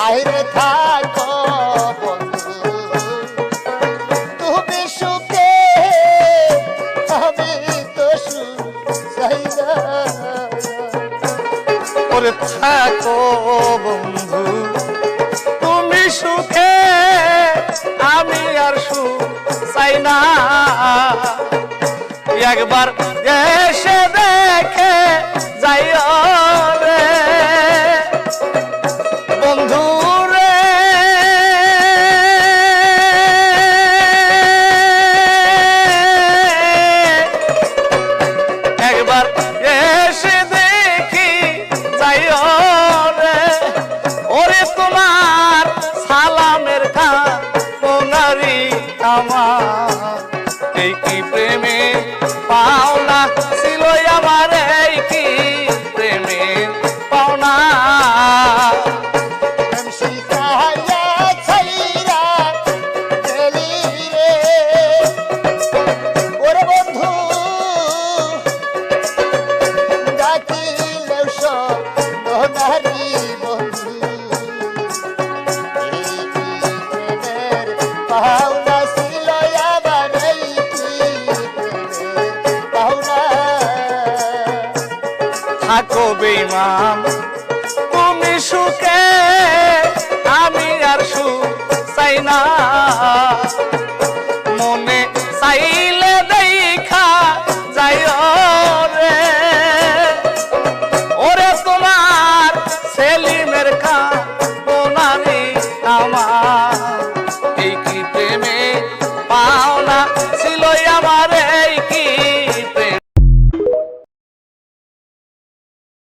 আইরে থাকো বন্ধু তুমি সুখে আমি তো সুখ ওরে থাকো বন্ধু তুমি সুখে আমি আর সুখ চাই না একবার এসে দেখে যাইও রে বন্ধু রে একবার এসে দেখি যাইও রে ওরে তোমার সালামের খানারি আমার এই কি প্রেমে পাওনা ছিল আমার এই কি প্রেমে পাওনা থাকো বেঈমান